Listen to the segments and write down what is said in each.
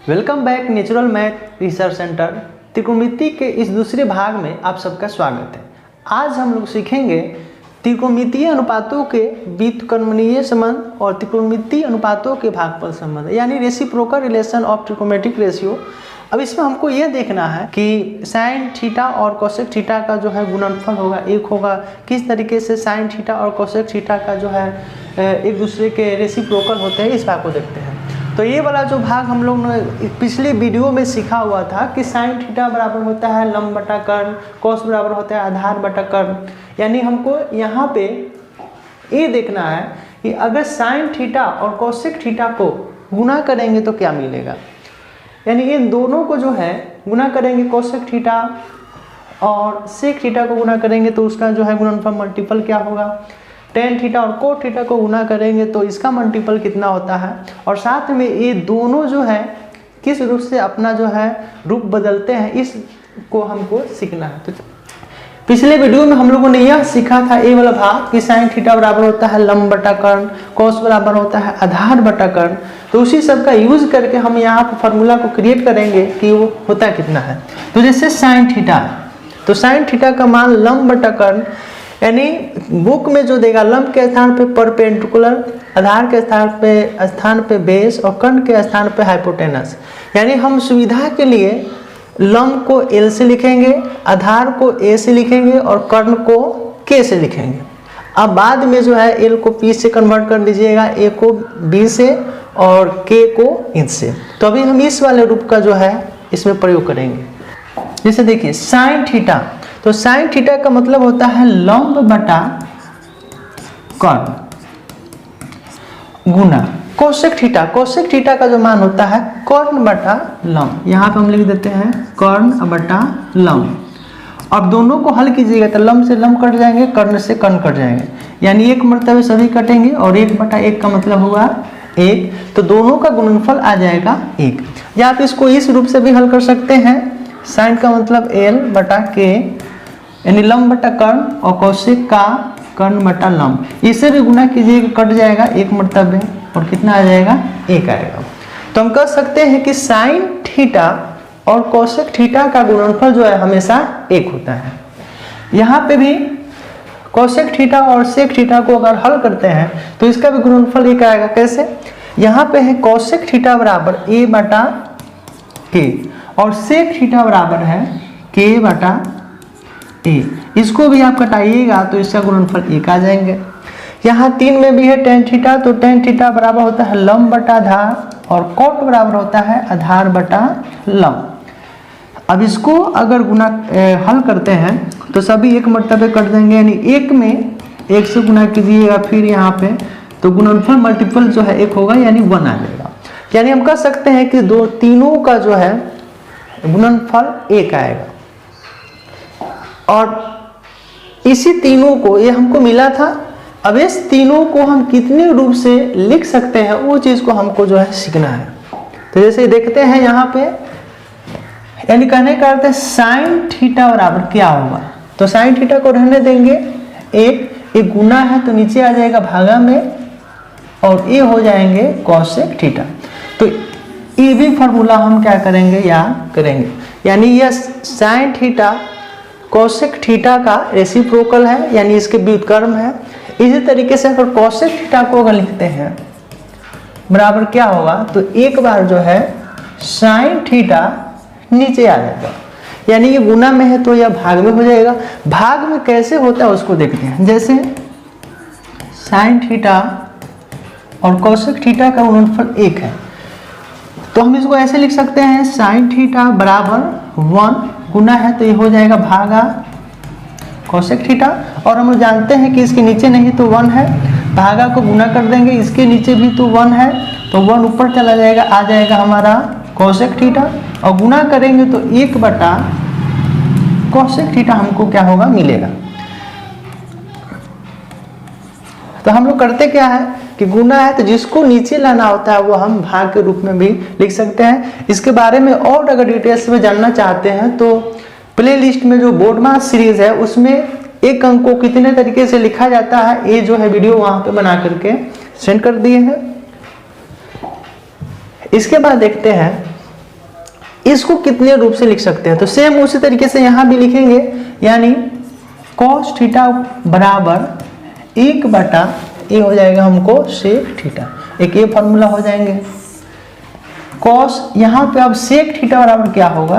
Welcome back natural math research centre. त्रिकोणमिति के इस दूसरे भाग में आप सबका स्वागत है। आज हम लोग सीखेंगे त्रिकोणमितीय अनुपातों के व्युत्क्रमणीय संबंध और त्रिकोणमितीय अनुपातों के भागफल संबंध, यानी रेसिप्रोकल रिलेशन ऑफ ट्रिकोमेट्रिक रेशियो। अब इसमें हमको यह देखना है कि साइन थीटा और कोसेक थीटा का जो है गुणनफल होगा एक होगा, किस तरीके से साइन थीटा और कोसेक थीटा का जो है एक दूसरे के रेसिप्रोकल होते हैं, इस भाग को देखते हैं। तो ये वाला जो भाग हम लोग ने पिछले वीडियो में सीखा हुआ था कि साइन थीटा बराबर होता है लंब बटा कर्ण, कोस बराबर होता है आधार बटा कर्ण। यानी हमको यहाँ पे ये देखना है कि अगर साइन थीटा और कोसेक थीटा को गुना करेंगे तो क्या मिलेगा। यानी इन दोनों को जो है गुना करेंगे, कोसेक थीटा और सेक थीटा को गुना करेंगे तो उसका जो है गुणनफल मल्टीपल क्या होगा। टेन थीटा और कोट थीटा को गुना करेंगे तो इसका मल्टीपल कितना होता है। और साथ में ये दोनों जो है किस रूप से अपना जो है रूप बदलते हैं, इसको हमको सीखना है। तो पिछले वीडियो में हम लोगों ने यह सीखा था ये वाला भाग कि साइन थीटा बराबर होता है लंब बटा कर्ण, कोस बराबर होता है आधार बटा कर्ण। तो उसी सब का यूज करके हम यहाँ पर फॉर्मूला को क्रिएट करेंगे कि वो होता कितना है। तो जैसे साइन थीटा, तो साइन थीटा का मान लंब बटा कर्ण, यानी बुक में जो देगा लंब के स्थान पे परपेंडिकुलर, आधार के स्थान पे बेस और कर्ण के स्थान पे हाइपोटेनस। यानी हम सुविधा के लिए लंब को L से लिखेंगे, आधार को A से लिखेंगे और कर्ण को K से लिखेंगे। अब बाद में जो है L को P से कन्वर्ट कर दीजिएगा, A को B से और K को इन से। तो अभी हम इस वाले रूप का जो है इसमें प्रयोग करेंगे। जैसे देखिए साइन थीटा, तो साइन थीटा का मतलब होता है लंब बटा कर्ण गुना कोसेक थीटा। कोसेक थीटा का जो मान होता है कर्ण बटा लंब। यहाँ पे हम लिख देते हैं कर्ण बटा लंब। अब दोनों को हल कीजिएगा तो लंब से लंब कट जाएंगे, कर्ण से कर्ण कट जाएंगे, यानी एक मर्तबे सभी कटेंगे और एक बटा एक का मतलब हुआ एक। तो दोनों का गुणनफल आ जाएगा एक। या आप इसको इस रूप से भी हल कर सकते हैं, साइन का मतलब L बटा K, यानी लंब बटा कर्ण और कोसेक का कर्ण बटा लंब। इसे भी गुना कीजिएगा, कट जाएगा एक मर्तबे और कितना आ जाएगा एक आएगा। तो हम कह सकते हैं कि साइन थीटा और कोसेक थीटा का गुणनफल जो है हमेशा एक होता है। यहाँ पे भी कोसेक थीटा और सेक थीटा को अगर हल करते हैं तो इसका भी गुणनफल एक आएगा। कैसे, यहाँ पे है कोसेक थीटा बराबर A बटा K और सेक थीटा बराबर है K बटा A। इसको भी आप कटाइएगा तो इसका गुणनफल एक आ जाएंगे। यहाँ 3 में भी है टेन थीटा, तो टेन थीटा बराबर होता है लंब बटा आधार और कोट बराबर होता है आधार बटा लंब। अब इसको अगर गुना हल करते हैं तो सभी एक मर्तबे कट देंगे, यानी एक में एक से गुना कीजिएगा फिर यहाँ पे, तो गुणनफल मल्टीपल जो है एक होगा, यानी 1 आ जाएगा। यानी हम कह सकते हैं कि तीनों का जो है गुणनफल एक आएगा। और इसी तीनों को ये हमको मिला था। अब इस तीनों को हम कितने रूप से लिख सकते हैं वो चीज को हमको जो है सीखना है। तो जैसे देखते हैं यहाँ पे, यानी कहने का अर्थ है साइन थीटा बराबर क्या होगा। तो साइन थीटा को रहने देंगे एक गुना है तो नीचे आ जाएगा भागा में और ये हो जाएंगे कोसेक थीटा। तो ये भी फॉर्मूला हम क्या करेंगे याद करेंगे, यानी यह साइन थीटा कोसेक थीटा का रेसिप्रोकल है, यानी इसके व्युत्क्रम है। इसी तरीके से अगर कोसेक थीटा को अगर लिखते हैं बराबर क्या होगा, तो एक बार जो है साइन थीटा नीचे आ जाएगा, यानी ये गुना में है तो यह भाग में हो जाएगा। भाग में कैसे होता है उसको देखते हैं। जैसे साइन थीटा और कोसेक थीटा का गुणनफल एक है, तो हम इसको ऐसे लिख सकते हैं साइन थीटा बराबर 1 गुना है तो ये हो जाएगा भागा कोसेक थीटा। और हम जानते हैं कि इसके नीचे नहीं तो 1 है, भागा को गुना कर देंगे, इसके नीचे भी तो 1 है तो 1 ऊपर चला जाएगा, आ जाएगा हमारा कोसेक थीटा। और गुना करेंगे तो 1 बटा कोसेक थीटा हमको क्या होगा मिलेगा। तो हम लोग करते क्या है कि गुना है तो जिसको नीचे लाना होता है वो हम भाग के रूप में भी लिख सकते हैं। इसके बारे में और अगर डिटेल्स में जानना चाहते हैं तो प्लेलिस्ट में जो बोर्ड मास सीरीज है उसमें एक अंक को कितने तरीके से लिखा जाता है ये जो है वीडियो वहां पे बना करके सेंड कर दिए हैं। इसके बाद देखते हैं इसको कितने रूप से लिख सकते हैं, तो सेम उसी तरीके से यहाँ भी लिखेंगे, यानी कॉस थीटा बराबर 1/, ये हो जाएगा हमको सेक थीटा, एक ये फॉर्मूला हो जाएंगे। कॉस यहाँ पे अब सेक थीटा बराबर क्या होगा,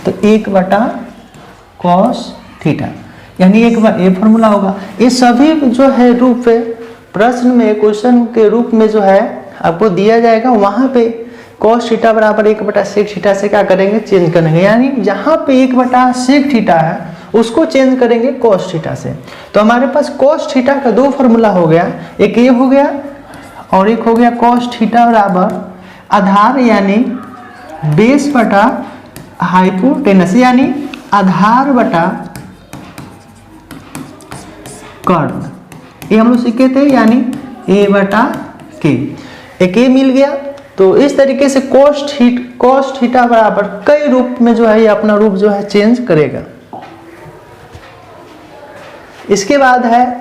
तो 1/, कॉस थीटा, यानी एक बार ये फॉर्मूला होगा। ये सभी जो है रूप प्रश्न में क्वेश्चन के रूप में जो है आपको दिया जाएगा, वहाँ पे कॉस थीटा बराबर 1/, सेक थीटा से क्या करेंगे, चेंज करेंगे, यानी जहाँ पे 1/, सेक थीटा है उसको चेंज करेंगे कॉस थीटा से। तो हमारे पास कॉस थीटा का 2 फॉर्मूला हो गया, एक ये हो गया और एक हो गया कॉस थीटा बराबर आधार यानी बेस बटा हाइपोटेनस, यानी आधार बटा कर्ण, ये हम लोग सीखे थे, यानी a/k, एक ए मिल गया। तो इस तरीके से कॉस थीटा बराबर कई रूप में जो है ये अपना रूप जो है चेंज करेगा। इसके बाद है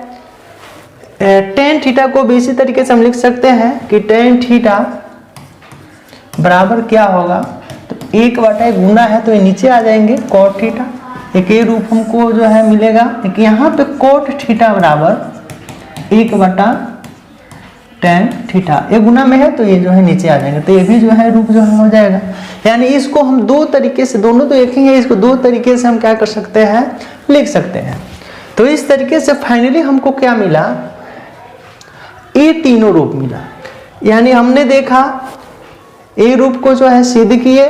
टेन थीटा को भी इसी तरीके से हम लिख सकते हैं कि टेन थीटा बराबर क्या होगा, तो 1/, गुना है तो ये नीचे आ जाएंगे कॉट थीटा, एक ये रूप हमको जो है मिलेगा। एक यहाँ पे कोट थीटा बराबर 1/tan थीटा, ये गुना में है तो ये जो है नीचे आ जाएंगे, तो ये भी जो है रूप जो है हो जाएगा। यानी इसको हम 2 तरीके से, दोनों तो एक ही है, इसको 2 तरीके से हम क्या कर सकते हैं, लिख सकते हैं। तो इस तरीके से फाइनली हमको क्या मिला, ये तीनों रूप मिला। यानी हमने देखा ए रूप को जो है सिद्ध किए,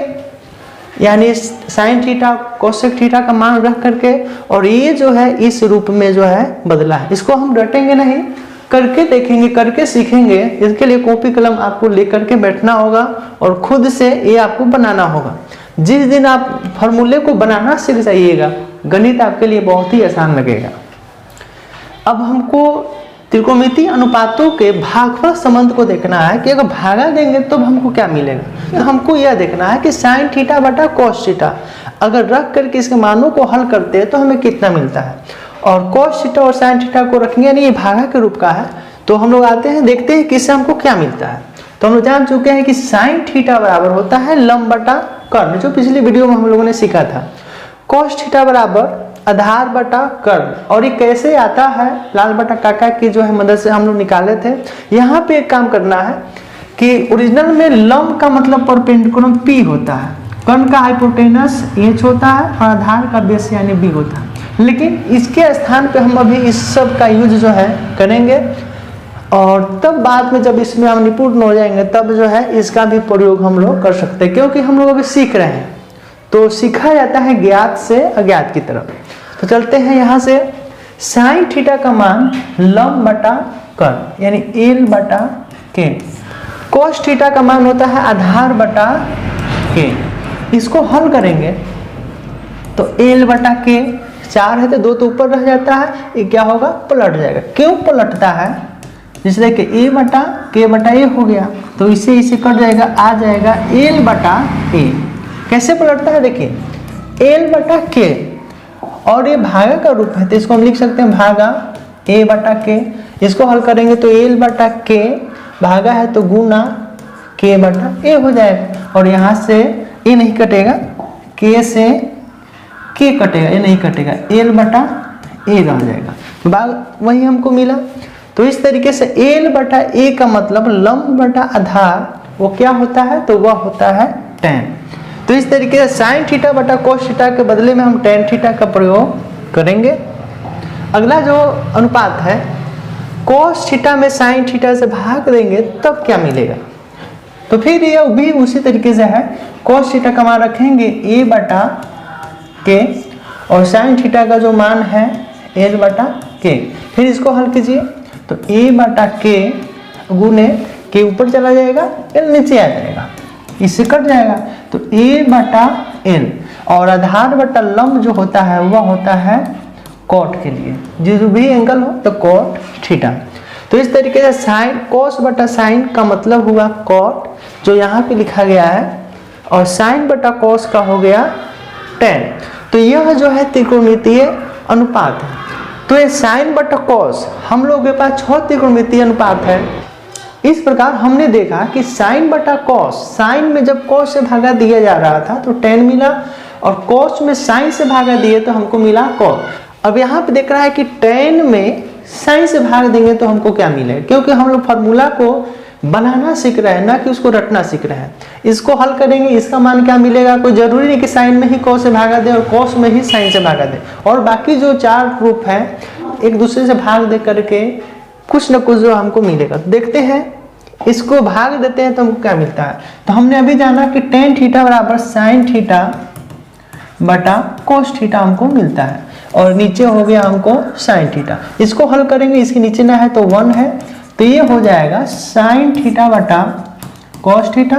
यानी साइन थीटा कोसेक थीटा का मान रख करके, और ये जो है इस रूप में जो है बदला है। इसको हम रटेंगे नहीं, करके देखेंगे, करके सीखेंगे। इसके लिए कॉपी कलम आपको लेकर के बैठना होगा और खुद से ये आपको बनाना होगा। जिस दिन आप फॉर्मूले को बनाना सीख जाइएगा, गणित आपके लिए बहुत ही आसान लगेगा। अब हमको त्रिकोणमितीय अनुपातों के भागफल संबंध को देखना है कि अगर भागा देंगे तो हमको क्या मिलेगा। तो हमको यह देखना है कि साइन थीटा बटा कॉस थीटा अगर रख करके इसके मानों को हल करते हैं तो हमें कितना मिलता है, और कॉस थीटा और साइन थीटा को रखेंगे, यानी ये भागा के रूप का है। तो हम लोग आते हैं, देखते हैं कि इससे हमको क्या मिलता है। तो हम लोग जान चुके हैं कि साइन थीटा बराबर होता है लंब बटा कर्ण, जो पिछली वीडियो में हम लोगों ने सीखा था। कॉस थीटा बराबर आधार बटा कर्ण, और ये कैसे आता है, लाल बटा काका की जो है मदद से हम लोग निकाले थे। यहाँ पे एक काम करना है कि ओरिजिनल में लंब का मतलब परपेंडिकुलर पी होता है, कर्ण का हाइपोटेनस एच होता है और आधार का बेस यानी बी होता है। लेकिन इसके स्थान पे हम अभी इस सब का यूज जो है करेंगे, और तब बाद में जब इसमें हम निपुण हो जाएंगे तब जो है इसका भी प्रयोग हम लोग कर सकते हैं, क्योंकि हम लोग अभी सीख रहे हैं। तो सीखा जाता है ज्ञात से अज्ञात की तरफ। तो चलते हैं यहाँ से, साइन थीटा का मान लंब बटा कर्ण यानी एल बटा के, कॉस थीटा का मान होता है आधार बटा के। इसको हल करेंगे तो एल बटा के 4 है तो 2 तो ऊपर रह जाता है, ये क्या होगा, पलट जाएगा। क्यों पलटता है, जैसे देखिए ए बटा के बटा ए हो गया, तो इसे कट जाएगा, आ जाएगा एल बटा ए। कैसे पलटता है, देखिए एल बटा के, और ये भागा का रूप है तो इसको हम लिख सकते हैं भागा ए बटा के। इसको हल करेंगे तो एल बटा के भागा है तो गुना के बटा ए हो जाएगा, और यहाँ से ए नहीं कटेगा, के से के कटेगा, ये नहीं कटेगा, एल बटा ए रह जाएगा, भाग वही हमको मिला। तो इस तरीके से एल बटा ए का मतलब लंब बटा आधार, वो क्या होता है, तो वह होता है tan। तो इस तरीके से साइन थीटा बटा कोस थीटा के बदले में हम tan थीटा का प्रयोग करेंगे। अगला जो अनुपात है, कोस थीटा में साइन थीटा से भाग देंगे तब क्या मिलेगा, तो फिर यह भी उसी तरीके से है, कोस थीटा का मान रखेंगे ए बटा के, और साइन थीटा का जो मान है एल बटा के। फिर इसको हल कीजिए तो ए बटा के गुने के ऊपर चला जाएगा, एल नीचे आ जाएगा, इससे कट जाएगा, तो ए बटा एल, और आधार बटा लंब जो होता है वह होता है कॉट के लिए, जो भी एंगल हो तो कॉट थीटा। तो इस तरीके से साइन कॉस बटा साइन का मतलब हुआ कॉट, जो यहाँ पे लिखा गया है, और साइन बटा कॉस का हो गया tan। तो यह जो है त्रिकोणमितीय अनुपात है। तो ये साइन बटा कॉस, हम लोग के पास 6 त्रिकोणमितीय अनुपात है। इस प्रकार हमने देखा कि साइन बटा कॉस, साइन में जब कॉस से भागा दिया जा रहा था तो tan मिला, और कॉस में साइन से भागा दिए तो हमको मिला कॉस। अब यहाँ पे देख रहा है कि tan में साइन से भाग देंगे तो हमको क्या मिलेगा, क्योंकि हम लोग फार्मूला को बनाना सीख रहे हैं ना कि उसको रटना सीख रहे हैं। इसको हल करेंगे, इसका मान क्या मिलेगा, कोई जरूरी नहीं कि साइन में ही कॉस से भागा दे और कॉस में ही साइन से भागा दे, और बाकी जो 4 प्रूफ है एक दूसरे से भाग दे करके कुछ न कुछ जो हमको मिलेगा। तो देखते हैं, इसको भाग देते हैं तो हमको क्या मिलता है। तो हमने अभी जाना कि tan थीटा बराबर साइन थीटा बटा कोस थीटा हमको मिलता है, और नीचे हो गया हमको साइन थीटा। इसको हल करेंगे, इसके नीचे ना है तो 1 है, तो ये हो जाएगा साइन थीटा बटा कोस थीटा,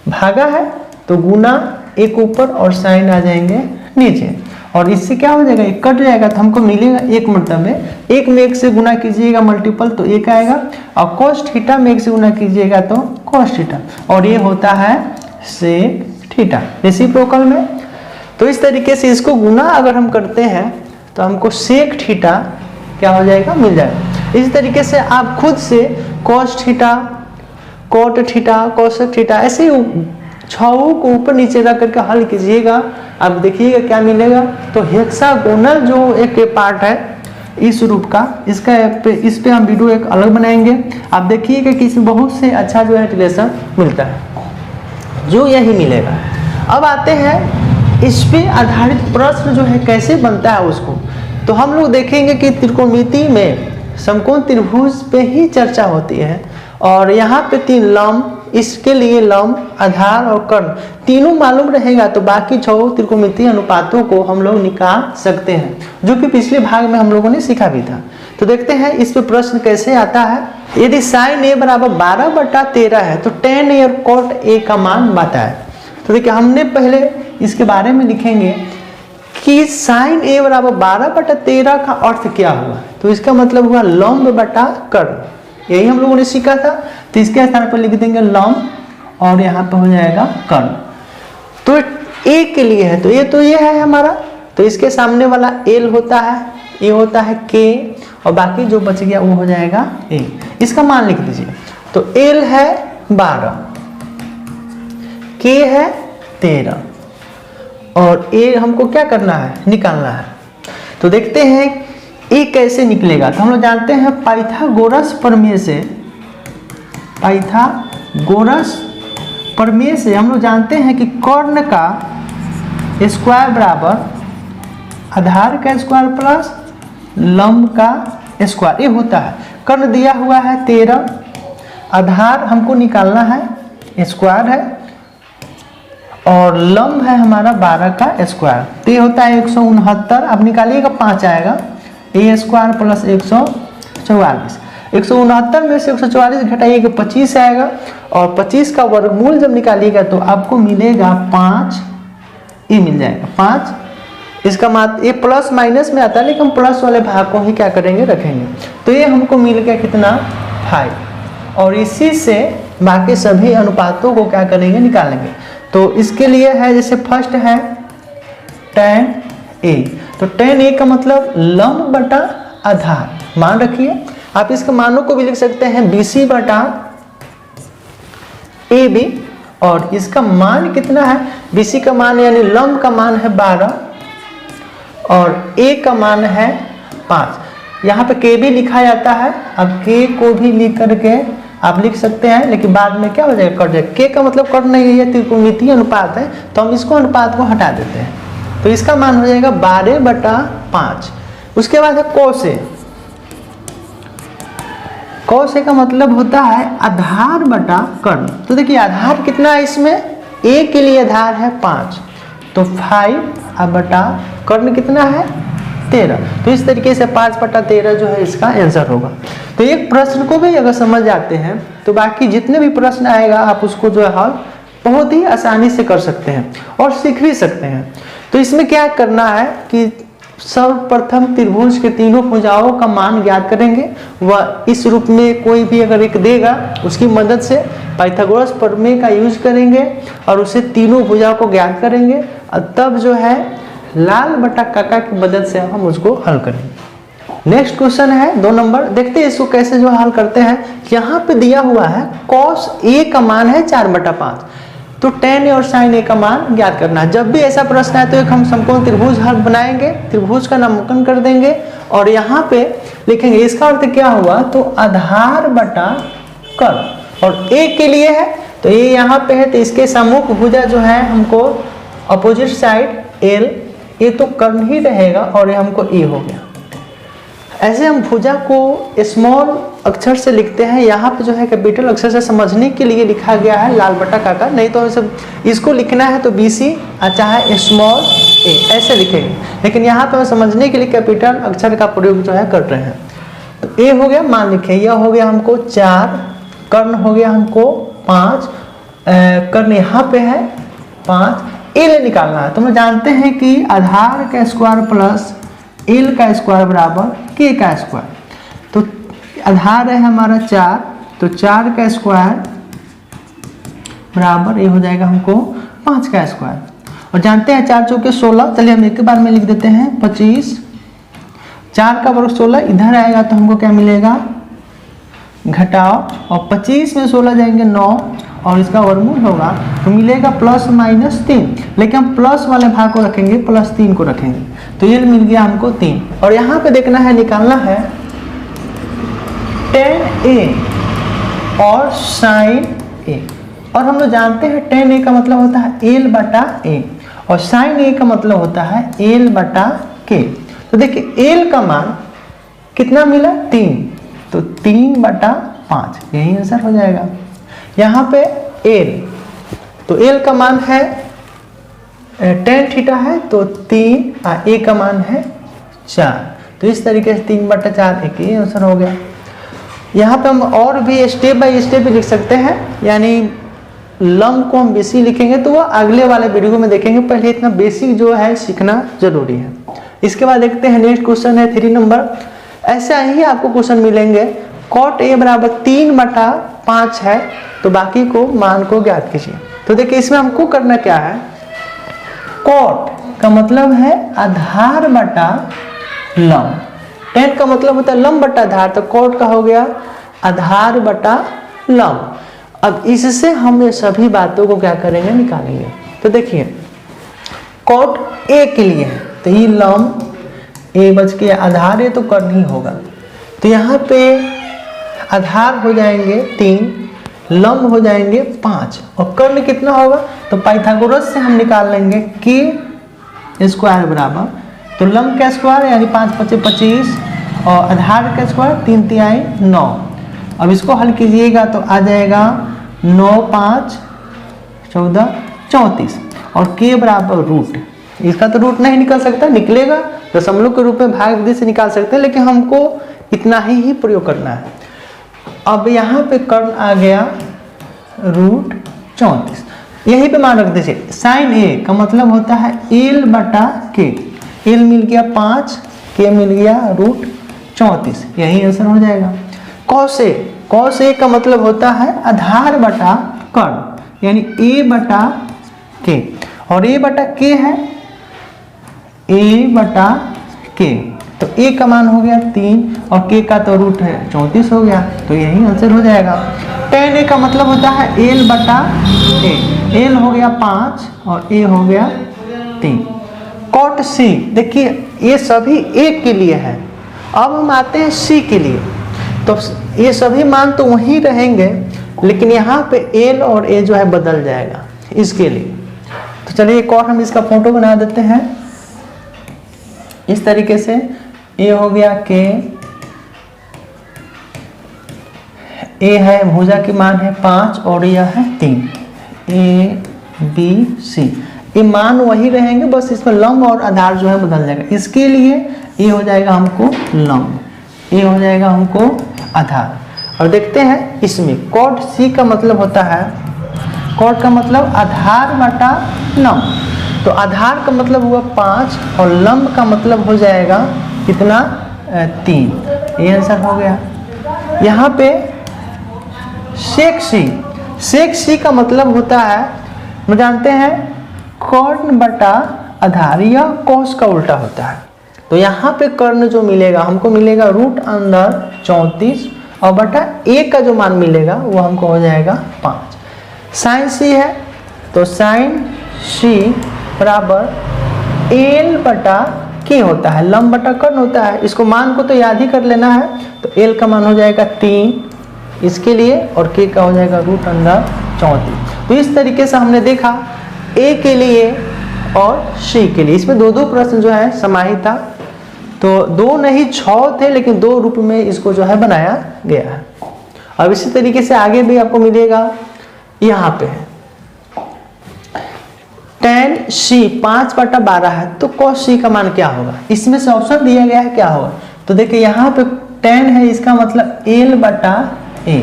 भागा है तो गुना एक ऊपर और साइन आ जाएंगे नीचे, और इससे क्या हो जाएगा, एक कट जाएगा तो हमको मिलेगा एक, मतलब है एक में एक से गुना कीजिएगा मल्टीपल तो एक आएगा, और कोस थीटा में एक से गुना कीजिएगा तो कोस थीटा, और ये होता है सेक थीटा रेसिप्रोकल में। तो इस तरीके से इसको गुना अगर हम करते हैं तो हमको सेक थीटा क्या हो जाएगा, मिल जाएगा। इस तरीके से आप खुद से cos theta, cot theta, cosec theta ऐसे छओं को ऊपर नीचे रख करके हल कीजिएगा, आप देखिएगा क्या मिलेगा। तो हेक्सागोनल जो एक पार्ट है इस रूप का, इसका इस पे हम वीडियो एक अलग बनाएंगे। आप देखिएगा कि इसमें बहुत से अच्छा जो है रिलेशन मिलता है, जो यही मिलेगा। अब आते हैं इस पे आधारित प्रश्न जो है कैसे बनता है उसको। तो हम लोग देखेंगे कि त्रिकोणमिति में समकोण त्रिभुज पे ही चर्चा होती है, और यहाँ पे 3 लंब, इसके लिए लंब, आधार और कर्ण तीनों मालूम रहेगा तो बाकी 6 त्रिकोणमितीय अनुपातों को हम लोग निकाल सकते हैं, जो कि पिछले भाग में हम लोगों ने सीखा भी था। तो देखते हैं इस पे प्रश्न कैसे आता है। यदि साइन a बराबर 12/13 है तो tan a और cot a का मान बताएं। तो देखिए, हमने पहले इसके बारे में लिखेंगे कि साइन a बराबर 12/13 का अर्थ क्या हुआ। तो इसका मतलब हुआ लंब बटा कर्ण, यही हम लोगों ने सीखा था। तो इसके स्थान पर लिख देंगे लंब, और यहाँ पे हो जाएगा कर्ण। तो a के लिए है तो ये है हमारा, तो इसके सामने वाला l होता है, ये होता है k, और बाकी जो बच गया वो हो जाएगा a। इसका मान लिख दीजिए। तो l है 12, k है 13, और a हमको क्या करना है, निकालना है। तो देखते हैं a कैसे निकलेगा। तो हम लोग जानते हैं पाइथागोरस प्रमेय से हम लोग जानते हैं कि कर्ण का स्क्वायर बराबर आधार का स्क्वायर प्लस लंब का स्क्वायर, ये होता है। कर्ण दिया हुआ है 13, आधार हमको निकालना है, स्क्वायर है, और लंब है हमारा 12 का स्क्वायर, तो ये होता है 169। अब निकालिएगा 5 आएगा, ए स्क्वायर प्लस 144। 169 में से 144 घटाइएगा 25 आएगा, और 25 का वर्गमूल जब निकालिएगा तो आपको मिलेगा 5, ये मिल जाएगा 5। इसका मात्र ये प्लस माइनस में आता है, लेकिन हम प्लस वाले भाग को ही क्या करेंगे, रखेंगे। तो ये हमको मिल गया कितना, 5, और इसी से बाकी सभी अनुपातों को क्या करेंगे, निकालेंगे। तो इसके लिए है, जैसे फर्स्ट है tan a, तो tan a का मतलब लंब बटा आधार, मान रखिए। आप इसके मानों को भी लिख सकते हैं BC बटा AB, और इसका मान कितना है, BC का मान यानी लंब का मान है 12, और A का मान है 5। यहाँ पे K भी लिखा जाता है, अब K को भी लिख करके आप लिख सकते हैं, लेकिन बाद में क्या हो जाएगा, कट जाएगा। K का मतलब कट नहीं है, त्रिकोणमितीय अनुपात है, तो हम इसको अनुपात को हटा देते हैं। तो इसका मान हो जाएगा 12/5। उसके बाद है कोसे। कोसे का मतलब होता है आधार बटा कर्ण। तो देखिए आधार कितना है इसमें, a के लिए आधार है 5, तो 5 बटा कर्ण कितना है 13। तो इस तरीके से 5/13 जो है इसका आंसर होगा। तो एक प्रश्न को भी अगर समझ जाते हैं तो बाकी जितने भी प्रश्न आएगा आप उसको जो है हल बहुत ही आसानी से कर सकते हैं और सीख भी सकते हैं। तो इसमें क्या करना है कि सर्वप्रथम त्रिभुज के तीनों भुजाओं का मान ज्ञात करेंगे, वह इस रूप में कोई भी अगर एक देगा उसकी मदद से पाइथागोरस प्रमेय का यूज करेंगे और उसे तीनों भुजाओं को ज्ञात करेंगे, और तब जो है लाल बटा काका की मदद से हम उसको हल करेंगे। नेक्स्ट क्वेश्चन है 2 नंबर, देखते हैं इसको कैसे जो हल करते हैं। यहाँ पे दिया हुआ है cos a का मान है 4/5, तो tan a और sin a का मान ज्ञात करना है। जब भी ऐसा प्रश्न है तो एक हम समकोण त्रिभुज हल बनाएंगे, त्रिभुज का नामांकन कर देंगे और यहाँ पे लिखेंगे। इसका अर्थ क्या हुआ, तो आधार बटा कर्ण, और a के लिए है तो ये यहाँ पे है, तो इसके सम्मुख भुजा जो है हमको अपोजिट साइड l, ये तो कर्ण ही रहेगा और ये हमको a हो गया। ऐसे हम भुजा को स्मॉल अक्षर से लिखते हैं, यहाँ पे जो है कैपिटल अक्षर से समझने के लिए लिखा गया है लाल बटा काका, नहीं तो इसको लिखना है तो BC चाहे स्मॉल a ऐसे लिखेंगे, लेकिन यहाँ पे हम समझने के लिए कैपिटल अक्षर का प्रयोग जो है कर रहे हैं। तो a हो गया, मान लिखे, यह हो गया हमको 4, कर्ण हो गया हमको 5, कर्ण यहाँ पे है 5, l निकालना है। तो हम जानते हैं कि आधार का स्क्वायर प्लस l का स्क्वायर बराबर k का स्क्वायर, तो आधार है हमारा 4, तो 4 का स्क्वायर बराबर ये हो जाएगा हमको 5 का स्क्वायर, और जानते हैं 4 चौके 16, चलिए हम एक के बार में लिख देते हैं 25, 4 का वर्ग 16 इधर आएगा तो हमको क्या मिलेगा, घटाओ, और 25 में 16 जाएंगे 9 और इसका वर्गमूल होगा तो मिलेगा +-3, लेकिन हम प्लस वाले भाग को रखेंगे, +3 को रखेंगे, तो ये मिल गया हमको 3। और यहाँ पे देखना है, निकालना है tan a और sin a, और हम लोग जानते हैं tan a का मतलब होता है l/a और sin a का मतलब होता है l/k। तो देखिए l का मान कितना मिला, 3, तो 3/5 यही आंसर हो जाएगा। यहाँ पे l, तो l का मान है tan थीटा है तो 3, a का मान है 4, तो इस तरीके से 3/4 एक ही आंसर हो गया। यहाँ पे हम और भी स्टेप बाय स्टेप भी लिख सकते हैं, यानी लंब को हम बेसिक लिखेंगे तो वो अगले वाले वीडियो में देखेंगे, पहले इतना बेसिक जो है सीखना जरूरी है। इसके बाद देखते हैं नेक्स्ट क्वेश्चन है 3 नंबर। ऐसा ही आपको क्वेश्चन मिलेंगे, cot a बराबर 3/5 है, तो बाकी को मान को ज्ञात कीजिए। तो देखिए इसमें हमको करना क्या है, cot का मतलब है आधार बटा लंब, tan का मतलब होता है लंब बटा आधार, तो cot का हो गया आधार बटा लंब। अब इससे हम ये सभी बातों को क्या करेंगे, निकालेंगे। तो देखिए cot a के लिए है तो ये लंब a बच के आधार है तो कर्ण ही होगा, तो यहाँ पे आधार हो जाएंगे 3, लंब हो जाएंगे 5 और कर्ण कितना होगा, तो पाइथागोरस से हम निकाल लेंगे k स्क्वायर बराबर, तो लंब का स्क्वायर यानी 5×5 = 25 और आधार का स्क्वायर 3×3 = 9। अब इसको हल कीजिएगा तो आ जाएगा 9, 5, 14, 34 और k बराबर रूट, इसका तो रूट नहीं निकल सकता, निकलेगा दशमलव के रूप में भाग विधि से निकाल सकते हैं, लेकिन हमको इतना ही प्रयोग करना है। अब यहाँ पे कर्ण आ गया √34, यहीं पे मान रख दीजिए। sin a का मतलब होता है l/k, l मिल गया 5, k मिल गया √34, यही आंसर हो जाएगा। cos a का मतलब होता है आधार बटा कर्ण यानी a/k, और a/k है a/k, तो a का मान हो गया 3 और k का तो रूट है 34 हो गया, तो यही आंसर हो जाएगा। tan a का मतलब होता है l/a, l हो गया 5 और a हो गया 3। cot c, देखिए ये सभी a के लिए है, अब हम आते हैं c के लिए, तो ये सभी मान तो वहीं रहेंगे, लेकिन यहाँ पे l और a जो है बदल जाएगा इसके लिए। तो चलिए एक और हम इसका फोटो बना देते हैं इस तरीके से, a हो गया k, a है भुजा की मान है 5 और यह है 3, a b c, ये मान वही रहेंगे, बस इसमें लंब और आधार जो है बदल जाएगा। इसके लिए ये हो जाएगा हमको लंब, ये हो जाएगा हमको आधार। और देखते हैं इसमें cot c का मतलब होता है, cot का मतलब आधार बटा लंब, तो आधार का मतलब हुआ 5 और लंब का मतलब हो जाएगा कितना 3, ये आंसर हो गया। यहाँ पे sec c का मतलब होता है, हम जानते हैं कर्ण बटा आधार, या cos का उल्टा होता है, तो यहाँ पे कर्ण जो मिलेगा हमको मिलेगा रूट अंदर 34 और बटा a का जो मान मिलेगा वो हमको हो जाएगा 5। साइन c है तो साइन c बराबर l बटा k होता है, लंब बटा कर्ण होता है। इसको मान को तो याद ही कर लेना है। तो l का मान हो जाएगा 3 इसके लिए और k का हो जाएगा रूट अंदर 34। तो इस तरीके से हमने देखा a के लिए और c के लिए। इसमें दो प्रश्न जो है समाहित था, तो 2 नहीं 6 थे, लेकिन 2 रूप में इसको जो है बनाया गया है। अब इसी तरीके से आगे भी आपको मिलेगा। यहाँ पे है tan c 5/12 है, तो cos c का मान क्या होगा? इसमें से ऑप्शन दिया गया है क्या होगा। तो देखिए यहाँ पे tan है, इसका मतलब l बटा a।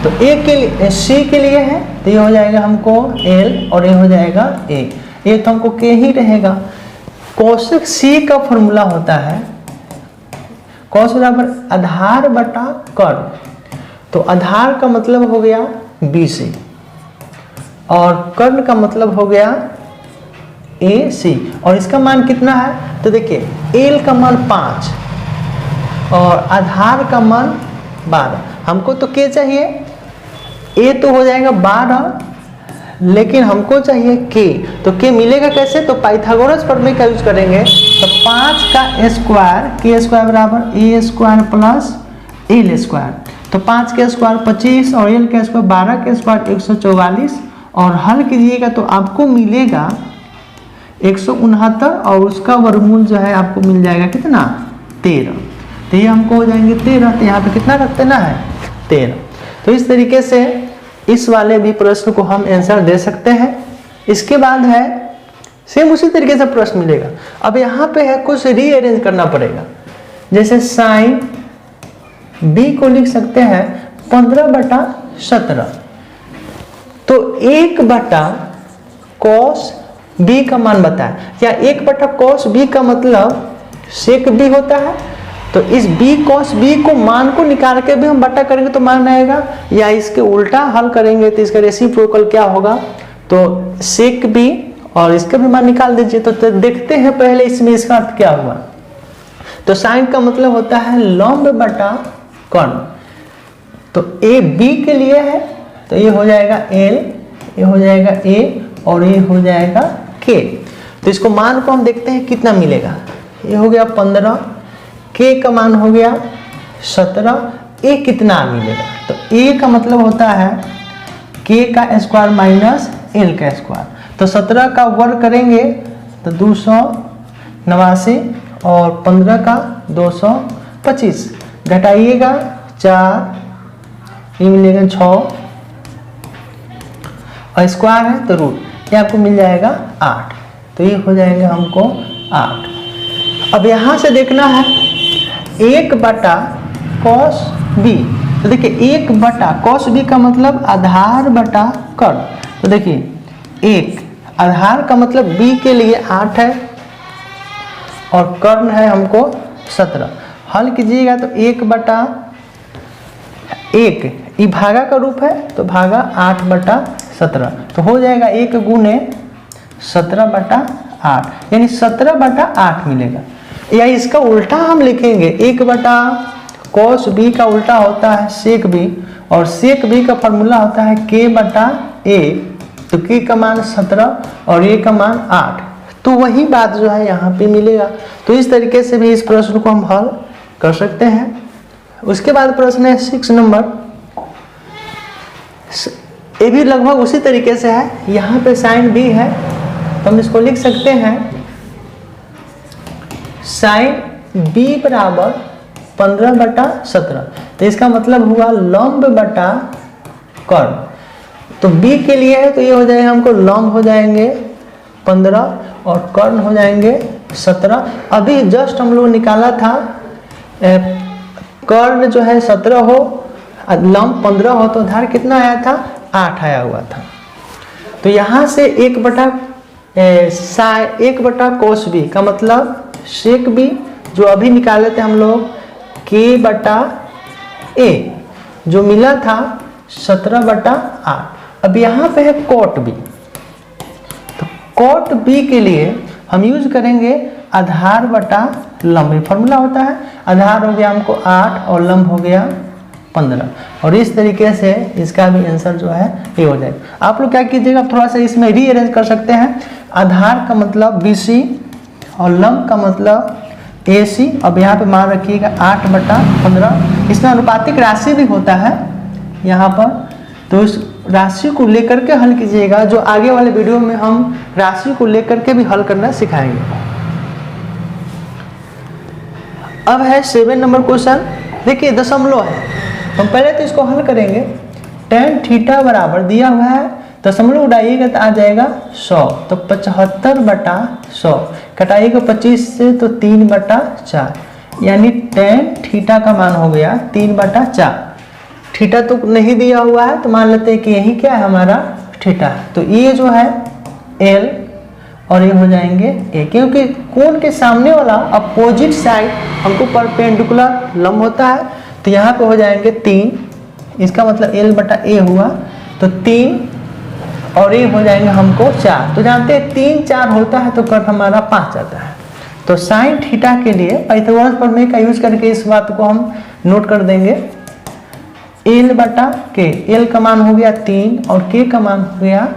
तो a के लिए c के लिए है तो ये हो जाएगा हमको l और ये हो जाएगा a। ये तो हमको k ही रहेगा। कोसेक c का फॉर्मूला होता है cos बराबर आधार बटा कर्ण। तो आधार का मतलब हो गया BC और कर्ण का मतलब हो गया AC। और इसका मान कितना है? तो देखिए L का मान 5 और आधार का मान 12। हमको तो K चाहिए, A तो हो जाएगा 12 लेकिन हमको चाहिए K। तो K मिलेगा कैसे? तो पाइथागोरस प्रमेय का यूज करेंगे। तो 5 का स्क्वायर K स्क्वायर बराबर A square plus L square. तो 5 के स्क्वायर 25 और L के स्क्वायर 12 के स्क्वायर 144 और हल कीजिएगा तो आपको मिलेगा 169 और उसका वर्गमूल जो है आपको मिल जाएगा कितना? 13। तो ये हमको हो जाएंगे 13। तो यहाँ पे कितना रख देना है? 13। तो इस तरीके से इस वाले भी प्रश्न को हम आंसर दे सकते हैं। इसके बाद है सेम उसी तरीके से प्रश्न मिलेगा। अब यहाँ पे है कुछ रीअरेंज करना पड़ेगा। जैसे साइन b को लिख सकते हैं 15/17। तो 1 बटा cos b का मान बताए, या 1 बटा cos b का मतलब sec b होता है। तो इस b cos b को मान को निकाल के भी हम बटा करेंगे तो मान आएगा, या इसके उल्टा हल करेंगे तो इसका रेसिप्रोकल क्या होगा? तो sec b और इसका भी मान निकाल दीजिए। तो देखते हैं पहले इसमें इसका अर्थ क्या हुआ। तो साइन का मतलब होता है लंब बटा कर्ण। तो a b के लिए है तो ये हो जाएगा l, ये हो जाएगा a और ये हो जाएगा k। तो इसको मान को हम देखते हैं कितना मिलेगा। ये हो गया 15, k का मान हो गया 17, a कितना मिलेगा? तो a का मतलब होता है k का स्क्वायर माइनस l का स्क्वायर। तो 17 का वर्ग करेंगे तो 289 और 15 का 225, घटाइएगा 4, ये मिलेगा 6 और स्क्वायर है तो रूट, ये आपको मिल जाएगा 8। तो ये हो जाएगा हमको 8। अब यहाँ से देखना है 1 बटा cos b। तो देखिए 1 बटा cos b का मतलब आधार बटा कर्ण। तो देखिए 1 आधार का मतलब b के लिए 8 है और कर्ण है हमको 17। हल कीजिएगा तो 1 बटा 1 ये भागा का रूप है तो भागा 8/17। तो हो जाएगा 1 गुने 17/8 यानी 17/8 मिलेगा। या इसका उल्टा हम लिखेंगे 1 बटा cos b का उल्टा होता है sec b और sec b का फॉर्मूला होता है k बटा a। तो k का मान 17 और a का मान 8। तो वही बात जो है यहाँ पे मिलेगा। तो इस तरीके से भी इस प्रश्न को हम हल कर सकते हैं। उसके बाद प्रश्न है 6 नंबर। ये भी लगभग उसी तरीके से है। यहाँ पे साइन b है तो हम इसको लिख सकते हैं साइन b बराबर 15/17। तो इसका मतलब हुआ लंब बटा कर्ण। तो b के लिए है तो ये हो जाएगा हमको लंब हो जाएंगे 15 और कर्ण हो जाएंगे 17। अभी जस्ट हम लोग निकाला था कर्ण जो है 17 हो लंब 15 हो तो आधार कितना आया था? 8 आया हुआ था। तो यहाँ से 1 बटा cos b का मतलब sec b जो अभी निकाले थे हम लोग k बटा a जो मिला था 17/8। अब यहाँ पे है cot b। तो cot b के लिए हम यूज करेंगे आधार बटा लंब, फॉर्मूला होता है। आधार हो गया हमको 8 और लंब हो गया 15, और इस तरीके से इसका भी आंसर जो है ये हो जाएगा। आप लोग क्या कीजिएगा, थोड़ा सा इसमें रीअरेंज कर सकते हैं। आधार का मतलब BC और लंब का मतलब AC, अब यहाँ पे मान रखिएगा 8/15। इसमें अनुपातिक राशि भी होता है यहाँ पर, तो इस राशि को लेकर के हल कीजिएगा। जो आगे वाले वीडियो में हम राशि को लेकर के भी हल करना सिखाएंगे। अब है 7 नंबर क्वेश्चन। देखिए दशमलव है, हम पहले तो इसको हल करेंगे। tan थीटा बराबर दिया हुआ है, दशमलव उड़ाइएगा तो आ जाएगा 100, तो 75/100, कटाइएगा 25 से तो 3/4, यानी tan थीटा का मान हो गया 3/4। थीटा तो नहीं दिया हुआ है, तो मान लेते हैं कि यही क्या है हमारा थीटा। तो ये जो है L और ये हो जाएंगे A, क्योंकि कोण के सामने वाला अपोजिट साइड हमको परपेंडिकुलर लंब होता है। तो यहाँ पे हो जाएंगे 3, इसका मतलब L/A हुआ, तो 3 और ये हो जाएंगे हमको 4। तो जानते हैं 3 4 होता है तो कट हमारा 5 आता है। तो साइन थीटा के लिए पाइथागोरस प्रमेय का यूज करके इस बात को हम नोट कर देंगे। L/K, L का मान हो गया 3 और K का मान हो गया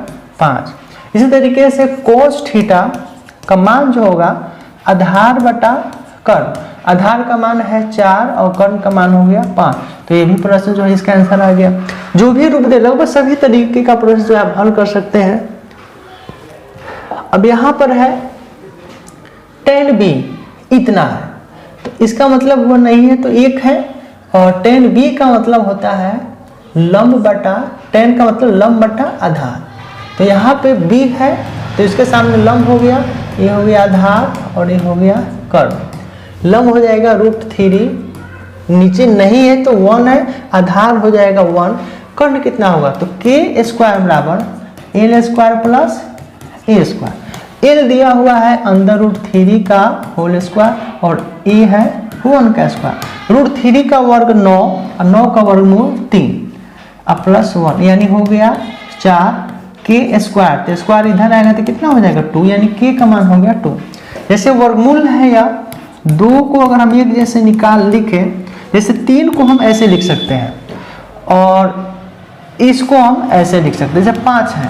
5। इसी तरीके से कोस थीटा का मान जो होगा आधार/कर्ण, आधार का मान है 4 और कर्ण का मान हो गया 5। तो ये भी प्रश्न जो है इसका आंसर आ गया। जो भी रूप दे लगभग सभी तरीके का प्रश्न जो आप हल कर सकते हैं। अब यहाँ पर है tan B इतना है, तो इसका मतलब वो नहीं है तो 1 है, और tan B का मतलब होता है लंब बटा, tan का मतलब लंब बटा आधार। तो यहाँ पे B है तो इसके सामने लंब हो गया, ये हो गया आधार और ये हो गया कर्ण। लंब हो जाएगा √3, नीचे नहीं है तो 1 है, आधार हो जाएगा 1, कर्ण कितना होगा तो k² बराबर L² प्लस A²। L दिया हुआ है अंदर √3 का होल स्क्वायर और A है 1 का स्क्वायर। √3 का वर्ग 9 और 9 का वर्गमूल 3 और प्लस 1, यानी हो गया 4k²। तो स्क्वायर इधर आएगा तो कितना हो जाएगा 2, यानी k का मान हो गया 2। जैसे वर्गमूल है या 2 को अगर हम एक जैसे लिखें, जैसे 3 को हम ऐसे लिख सकते हैं और इसको हम ऐसे लिख सकते हैं। जैसे 5 है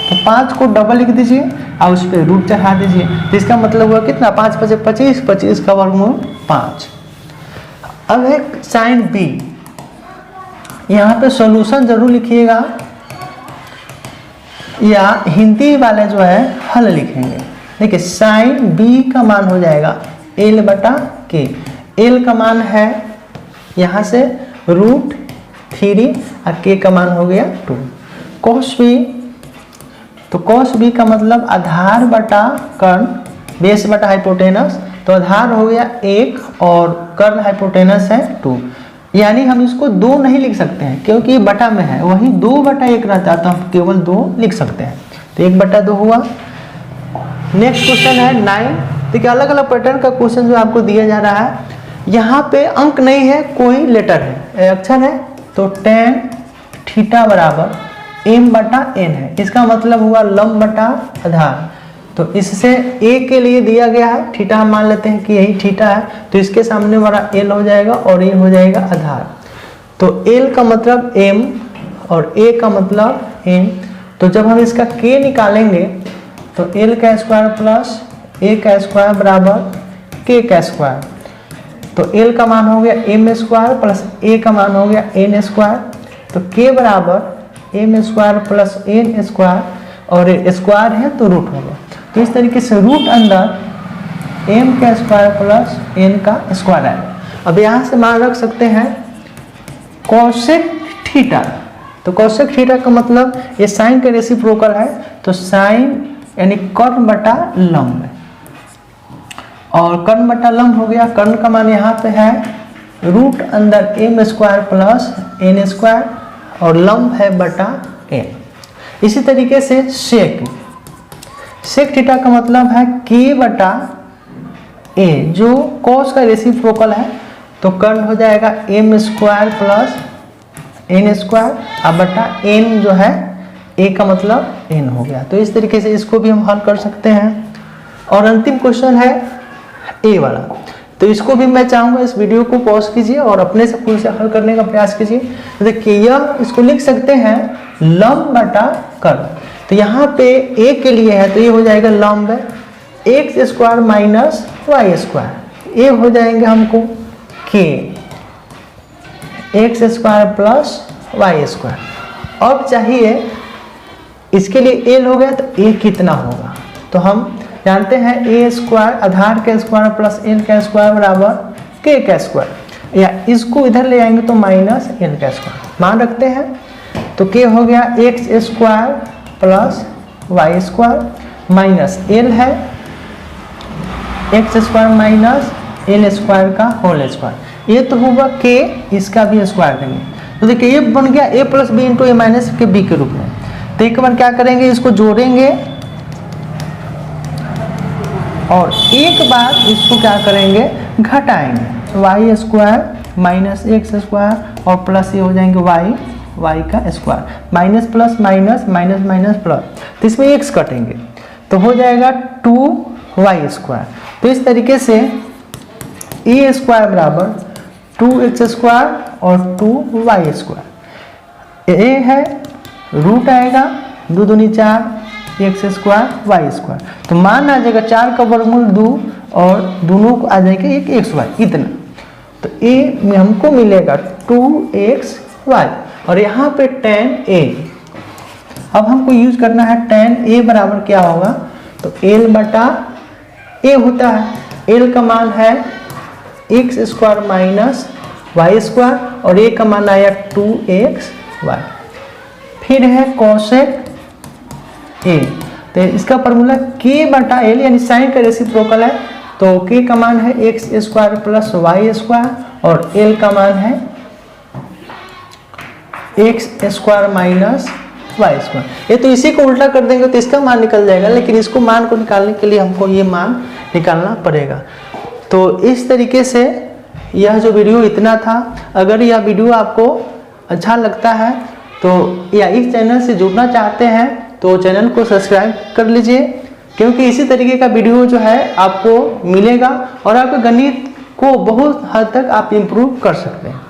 तो 5 को डबल लिख दीजिए और उस पर रूट चढ़ा दीजिए, तो इसका मतलब हुआ कितना 5 × 5 = 25, 25 का वर्गमूल 5। अब है साइन B, यहाँ पे सॉल्यूशन जरूर लिखिएगा या हिंदी वाले जो है हल लिखेंगे। देखिए साइन B का मान हो जाएगा L/K, L का मान है यहाँ से √3 और K का मान हो गया 2। cos B, तो cos B का मतलब आधार बटा कर्ण, बेस बटा हाइपोटेनस, तो आधार हो गया 1 और कर्ण हाइपोटेनस है 2, यानी हम इसको 2 नहीं लिख सकते हैं क्योंकि बटा में है, वही 2/1 रहता है तो हम केवल 2 लिख सकते हैं। तो 1/2 हुआ। नेक्स्ट क्वेश्चन है 9। देखिए अलग अलग पैटर्न का क्वेश्चन जो आपको दिया जा रहा है, यहाँ पे अंक नहीं है, कोई लेटर है, अक्षर है, तो tan थीटा बराबर m/n है। इसका मतलब हुआ लंब बटा आधार। तो इससे a के लिए दिया गया है थीटा, हम मान लेते हैं कि यही थीटा है, तो इसके सामने वाला l हो जाएगा और ये हो जाएगा आधार। तो l का मतलब m और a का मतलब n। तो जब हम इसका k निकालेंगे तो l² प्लस a² बराबर k²। तो l का मान हो गया m² प्लस a का मान हो गया n²। तो k बराबर m² प्लस n² और स्क्वायर है तो रूट हो गया। तो इस तरीके से रूट अंदर m² प्लस n का स्क्वायर आएगा। अब यहाँ से मान रख सकते हैं कोसेक थीटा। तो कोसेक थीटा का मतलब ये साइन का रेसिप्रोकल है, तो साइन यानी कर्ण बटा लंब, और कर्ण बटा लंब हो गया। कर्ण का मान यहाँ पे है रूट अंदर m² प्लस n² और लंब है बटा n। इसी तरीके से सेक थीटा का मतलब है k/a, जो cos का रेसिप्रोकल है, तो कर्ण हो जाएगा m² प्लस n² और बटा n जो है a का मतलब n हो गया। तो इस तरीके से इसको भी हम हल कर सकते हैं। और अंतिम क्वेश्चन है a वाला। तो इसको भी मैं चाहूँगा इस वीडियो को पॉज कीजिए और अपने से खुद से हल करने का प्रयास कीजिए। तो देखिए यह इसको लिख सकते हैं लंब बटा कर्ल। तो यहाँ पे a के लिए है तो ये हो जाएगा लंब X square minus Y square, ये हो जाएंगे हमको k X square plus Y square. अब चाहिए इसके लिए l हो गया तो a कितना होगा, तो हम जानते हैं a स्क्वायर आधार का स्क्वायर प्लस l का स्क्वायर बराबर k का स्क्वायर, या इसको इधर ले आएंगे तो माइनस l का स्क्वायर मान रखते हैं। तो k हो गया X square plus Y square minus l है X square minus l square का होल स्क्वायर, ये तो होगा k, इसका भी स्क्वायर देंगे। तो देखिए ये बन गया a plus B into A minus के बी के रूप में। तो एक बार क्या करेंगे, इसको जोड़ेंगे और एक बार इसको क्या करेंगे घटाएंगे, Y square minus X square और प्लस ये हो जाएंगे वाई का square, minus plus minus minus minus plus, तो इसमें एक्स कटेंगे तो हो जाएगा 2y स्क्वायर। तो इस तरीके से ए स्क्वायर बराबर 2x स्क्वायर और 2y स्क्वायर, ए है रूट आएगा 2 दूनी 4 एक्स स्क्वायर वाई स्क्वायर, तो मान आ जाएगा 4 का वर्गमूल 2 और दोनों को आ जाएगा एक एक्स वाई इतना। तो ए में हमको मिलेगा 2xy और यहाँ पे tan a। अब हमको यूज करना है tan a बराबर क्या होगा, तो l बटा a होता है, l का मान है X square minus Y square और a का मान आया 2xy। फिर है कोसेक a, तो इसका फॉर्मूला k बटा l यानी साइन का रेसिप्रोकल है, तो k का मान है X square plus Y square और l का मान है X square minus Y square. ये तो इसी को उल्टा कर देंगे तो इसका मान निकल जाएगा, लेकिन इसको मान को निकालने के लिए हमको ये मान निकालना पड़ेगा। तो इस तरीके से यह जो वीडियो इतना था। अगर यह वीडियो आपको अच्छा लगता है तो या इस चैनल से जुड़ना चाहते हैं तो चैनल को सब्सक्राइब कर लीजिए, क्योंकि इसी तरीके का वीडियो जो है आपको मिलेगा और आपके गणित को बहुत हद तक आप इम्प्रूव कर सकते हैं।